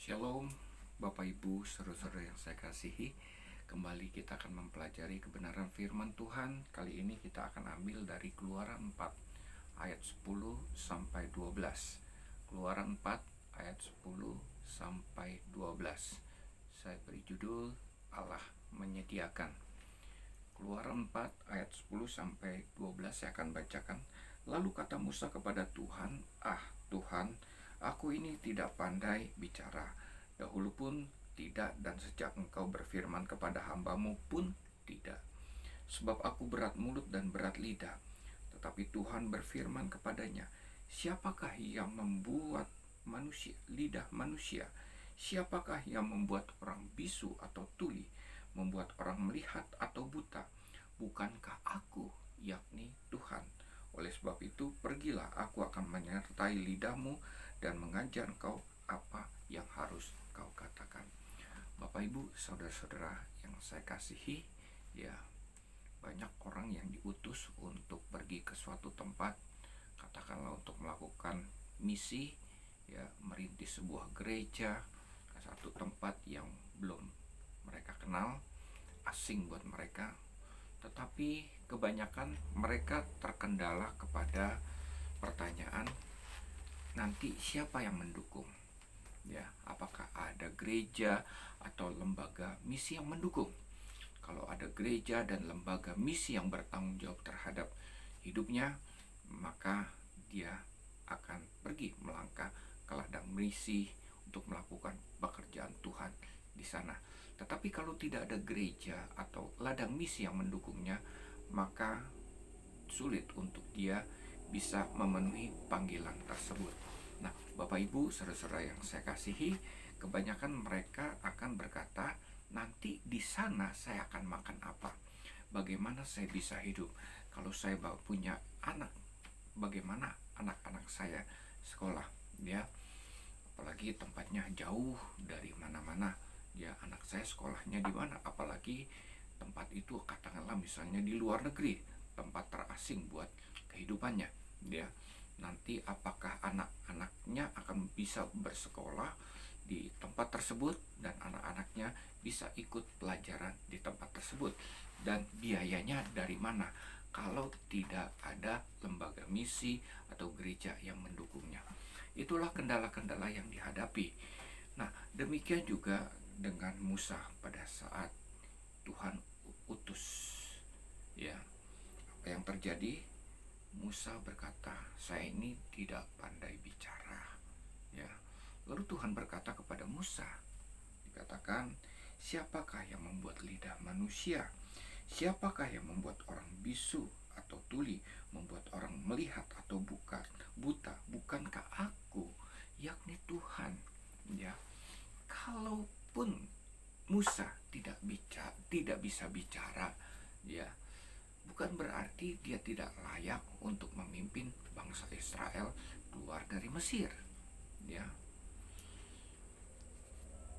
Shalom, Bapak Ibu, saudara-saudara yang saya kasihi. Kembali kita akan mempelajari kebenaran firman Tuhan. Kali ini kita akan ambil dari Keluaran 4 ayat 10 sampai 12. Keluaran 4 ayat 10 sampai 12. Saya beri judul Allah menyediakan. Keluaran 4 ayat 10 sampai 12 saya akan bacakan. Lalu kata Musa kepada Tuhan, Tuhan, aku ini tidak pandai bicara, dahulu pun tidak, dan sejak engkau berfirman kepada hambamu pun tidak. Sebab aku berat mulut dan berat lidah. Tetapi Tuhan berfirman kepadanya, siapakah yang membuat manusia, lidah manusia? Siapakah yang membuat orang bisu atau tuli, membuat orang melihat atau buta? Bukankah aku, yakni Tuhan? Oleh sebab itu, pergilah, aku akan menyertai lidahmu dan mengajar engkau apa yang harus kau katakan. Bapak Ibu, saudara-saudara yang saya kasihi, ya, banyak orang yang diutus untuk pergi ke suatu tempat, katakanlah untuk melakukan misi, ya, merintis sebuah gereja, satu tempat yang belum mereka kenal, asing buat mereka. Tetapi kebanyakan mereka terkendala kepada pertanyaan, nanti siapa yang mendukung? Ya, apakah ada gereja atau lembaga misi yang mendukung? Kalau ada gereja dan lembaga misi yang bertanggung jawab terhadap hidupnya, maka dia akan pergi melangkah ke ladang misi untuk melakukan pekerjaan Tuhan di sana. Tetapi kalau tidak ada gereja atau ladang misi yang mendukungnya, maka sulit untuk dia bisa memenuhi panggilan tersebut. Nah, Bapak Ibu, saudara-saudara yang saya kasihi, kebanyakan mereka akan berkata, nanti di sana saya akan makan apa? Bagaimana saya bisa hidup? Kalau saya punya anak, bagaimana anak-anak saya sekolah? Ya, apalagi tempatnya jauh dari mana-mana. Ya, anak saya sekolahnya di mana? Apalagi tempat itu katakanlah misalnya di luar negeri, tempat terasing buat kehidupannya. Ya, nanti apakah anak-anaknya akan bisa bersekolah di tempat tersebut dan anak-anaknya bisa ikut pelajaran di tempat tersebut, dan biayanya dari mana kalau tidak ada lembaga misi atau gereja yang mendukungnya? Itulah kendala-kendala yang dihadapi. Nah, demikian juga dengan Musa pada saat Tuhan utus. Ya, apa yang terjadi? Musa berkata, saya ini tidak pandai bicara. Ya, lalu Tuhan berkata kepada Musa, dikatakan, siapakah yang membuat lidah manusia? Siapakah yang membuat orang bisu atau tuli, membuat orang melihat atau buta? Bukankah aku, yakni Tuhan? Ya, kalaupun Musa tidak bisa bicara, ya, bukan berarti dia tidak layak untuk memimpin bangsa Israel keluar dari Mesir. Ya,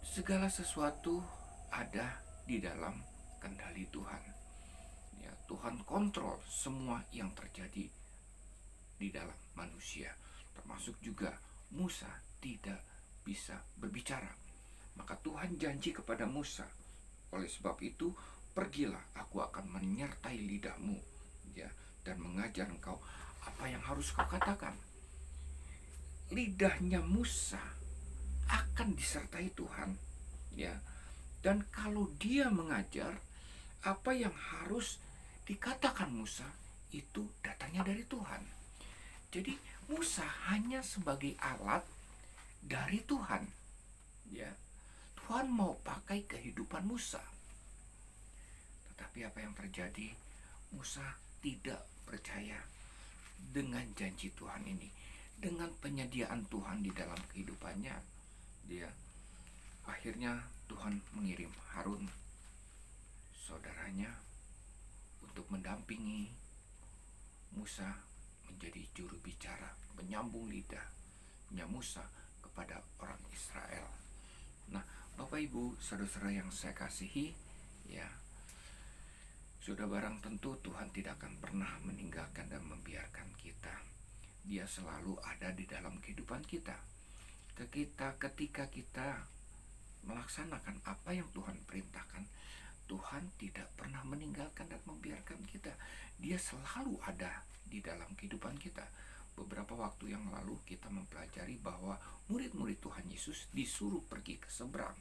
segala sesuatu ada di dalam kendali Tuhan. Ya, Tuhan kontrol semua yang terjadi di dalam manusia, termasuk juga Musa tidak bisa berbicara. Maka Tuhan janji kepada Musa, oleh sebab itu pergilah, aku akan menyertai lidahmu, ya, dan mengajar engkau apa yang harus kau katakan. Lidahnya Musa akan disertai Tuhan, ya, dan kalau dia mengajar, apa yang harus dikatakan Musa itu datangnya dari Tuhan. Jadi Musa hanya sebagai alat dari Tuhan. Ya, Tuhan mau pakai kehidupan Musa. Tetapi apa yang terjadi? Musa tidak percaya dengan janji Tuhan ini, dengan penyediaan Tuhan di dalam kehidupannya. Dia akhirnya Tuhan mengirim Harun, saudaranya, untuk mendampingi Musa menjadi juru bicara, menyambung lidahnya Musa kepada orang Israel. Nah, Bapak Ibu, saudara-saudara yang saya kasihi, ya, sudah barang tentu Tuhan tidak akan pernah meninggalkan dan membiarkan kita. Dia selalu ada di dalam kehidupan kita. ketika kita melaksanakan apa yang Tuhan perintahkan, Tuhan tidak pernah meninggalkan dan membiarkan kita. Dia selalu ada di dalam kehidupan kita. Beberapa waktu yang lalu kita mempelajari bahwa murid-murid Tuhan Yesus disuruh pergi ke seberang.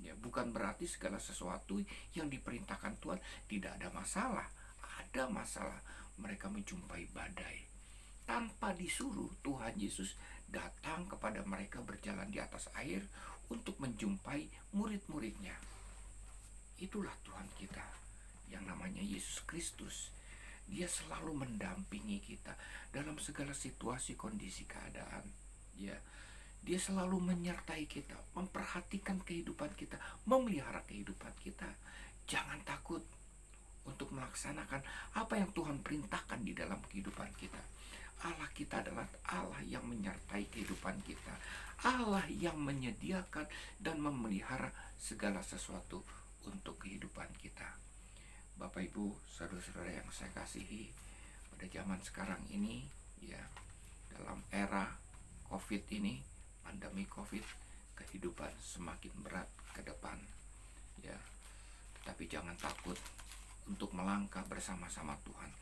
Ya, bukan berarti segala sesuatu yang diperintahkan Tuhan tidak ada masalah. Ada masalah. Mereka menjumpai badai. Tanpa disuruh, Tuhan Yesus datang kepada mereka berjalan di atas air untuk menjumpai murid-muridnya. Itulah Tuhan kita yang namanya Yesus Kristus. Dia selalu mendampingi kita dalam segala situasi, kondisi, keadaan. Ya, dia selalu menyertai kita, memperhatikan kehidupan kita, memelihara kehidupan kita. Jangan takut untuk melaksanakan apa yang Tuhan perintahkan di dalam kehidupan kita. Allah kita adalah Allah yang menyertai kehidupan kita, Allah yang menyediakan dan memelihara segala sesuatu untuk kehidupan kita. Bapak Ibu, saudara-saudara yang saya kasihi, pada zaman sekarang ini, ya, dalam era COVID ini, pandemi COVID, kehidupan semakin berat ke depan. Ya, tetapi jangan takut untuk melangkah bersama-sama Tuhan.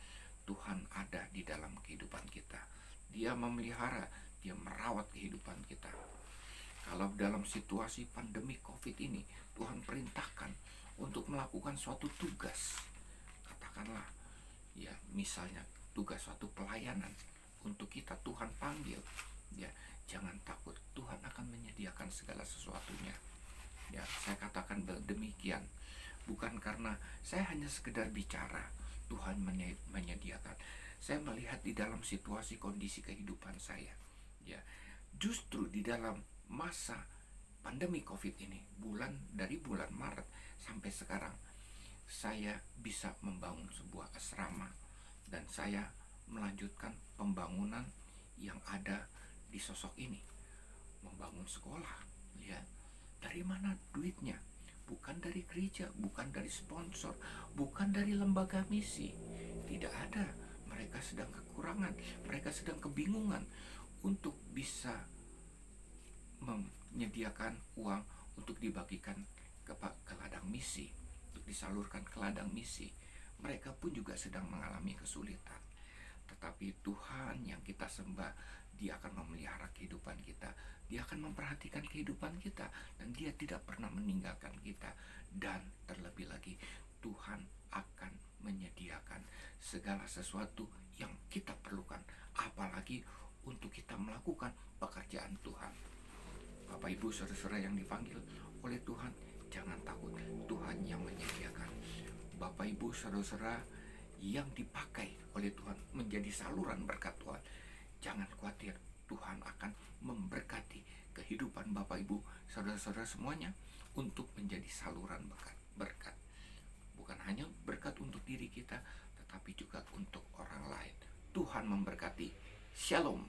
Tuhan ada di dalam kehidupan kita. Dia memelihara, dia merawat kehidupan kita. Kalau dalam situasi pandemi COVID ini, Tuhan perintahkan untuk melakukan suatu tugas, katakanlah, ya, misalnya tugas suatu pelayanan untuk kita, Tuhan panggil, ya, jangan takut, Tuhan akan menyediakan segala sesuatunya. Ya, saya katakan demikian, bukan karena saya hanya sekedar bicara, Tuhan menyediakan. Saya melihat di dalam situasi kondisi kehidupan saya, ya, justru di dalam masa pandemi COVID ini, dari bulan Maret sampai sekarang, saya bisa membangun sebuah asrama dan saya melanjutkan pembangunan yang ada di sosok ini. Membangun sekolah, ya. Dari mana duitnya? Bukan dari gereja, bukan dari sponsor, bukan dari lembaga misi. Tidak ada. Mereka sedang kekurangan, mereka sedang kebingungan untuk bisa menyediakan uang untuk dibagikan ke ladang misi, untuk disalurkan ke ladang misi. Mereka pun juga sedang mengalami kesulitan. Tetapi Tuhan yang kita sembah, Dia akan memelihara kehidupan kita, Dia akan memperhatikan kehidupan kita, dan Dia tidak pernah meninggalkan kita. Dan terlebih lagi, Tuhan akan menyediakan segala sesuatu yang kita perlukan, apalagi untuk kita melakukan pekerjaan Tuhan. Bapak Ibu saudara-saudara yang dipanggil oleh Tuhan, jangan takut, Tuhan yang menyediakan. Bapak Ibu saudara-saudara yang dipakai oleh Tuhan menjadi saluran berkat Tuhan, jangan khawatir, Tuhan akan memberkati kehidupan Bapak Ibu saudara-saudara semuanya untuk menjadi saluran berkat. Bukan hanya berkat untuk diri kita, tetapi juga untuk orang lain. Tuhan memberkati. Shalom.